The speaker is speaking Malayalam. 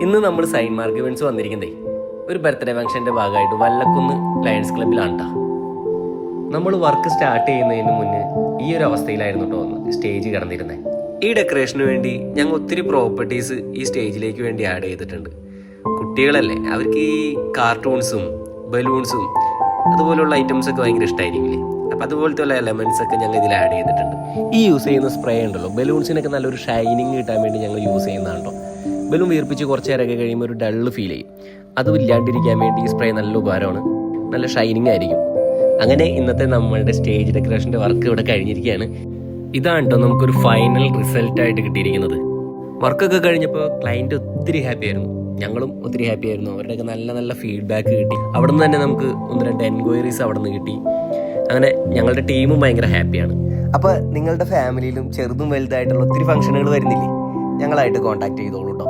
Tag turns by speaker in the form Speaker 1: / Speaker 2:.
Speaker 1: ഇന്ന് നമ്മൾ സൈൻ മാർക്ക് ഇവൻസ് വന്നിരിക്കുന്നേ ഒരു ബർത്ത്ഡേ ഫംഗ്ഷൻ്റെ ഭാഗമായിട്ട് വല്ലക്കുന്ന് ലയൺസ് ക്ലബ്ബിലാണ് കേട്ടോ. നമ്മൾ വർക്ക് സ്റ്റാർട്ട് ചെയ്യുന്നതിന് മുന്നേ ഈ ഒരു അവസ്ഥയിലായിരുന്നു കേട്ടോ ഒന്ന് സ്റ്റേജ് കിടന്നിരുന്നത്. ഈ ഡെക്കറേഷന് വേണ്ടി ഞങ്ങൾ ഒത്തിരി പ്രോപ്പർട്ടീസ് ഈ സ്റ്റേജിലേക്ക് വേണ്ടി ആഡ് ചെയ്തിട്ടുണ്ട്. കുട്ടികളല്ലേ, അവർക്ക് ഈ കാർട്ടൂൺസും ബലൂൺസും അതുപോലുള്ള ഐറ്റംസ് ഒക്കെ ഭയങ്കര ഇഷ്ടമായിരിക്കില്ലേ. അപ്പം അതുപോലത്തെ ഉള്ള എലമെൻറ്റ്സ് ഒക്കെ ഞങ്ങൾ ഇതിൽ ആഡ് ചെയ്തിട്ടുണ്ട്. ഈ യൂസ് ചെയ്യുന്ന സ്പ്രേ ഉണ്ടല്ലോ, ബലൂൺസിനൊക്കെ നല്ലൊരു ഷൈനിങ് കിട്ടാൻ വേണ്ടി ഞങ്ങൾ യൂസ് ചെയ്യുന്നതാണ് കേട്ടോ. ബലൂൺ വീർപ്പിച്ച് കുറച്ച് നേരമൊക്കെ കഴിയുമ്പോൾ ഒരു ഡള്ള് ഫീൽ ചെയ്യും. അതും ഇല്ലാണ്ടിരിക്കാൻ വേണ്ടി ഈ സ്പ്രേ നല്ല ഉപകാരമാണ്, നല്ല ഷൈനിങ് ആയിരിക്കും. അങ്ങനെ ഇന്നത്തെ നമ്മളുടെ സ്റ്റേജ് ഡെക്കറേഷൻ്റെ വർക്ക് ഇവിടെ കഴിഞ്ഞിരിക്കുകയാണ്. ഇതാണ് കേട്ടോ നമുക്കൊരു ഫൈനൽ റിസൾട്ടായിട്ട് കിട്ടിയിരിക്കുന്നത്. വർക്കൊക്കെ കഴിഞ്ഞപ്പോൾ ക്ലയൻറ്റ് ഒത്തിരി ഹാപ്പി ആയിരുന്നു, ഞങ്ങളും ഒത്തിരി ഹാപ്പി ആയിരുന്നു. അവരുടെയൊക്കെ നല്ല നല്ല ഫീഡ്ബാക്ക് കിട്ടി. അവിടെ നിന്ന് തന്നെ നമുക്ക് 1-2 എൻക്വയറീസ് അവിടെ നിന്ന് കിട്ടി. അങ്ങനെ ഞങ്ങളുടെ ടീമും ഭയങ്കര ഹാപ്പിയാണ്. അപ്പോൾ നിങ്ങളുടെ ഫാമിലിയിലും ചെറുതും വലുതായിട്ടുള്ള ഒത്തിരി ഫംഗ്ഷനുകൾ വരുന്നില്ലേ, ഞങ്ങളായിട്ട് കോൺടാക്ട് ചെയ്തോളൂ കേട്ടോ.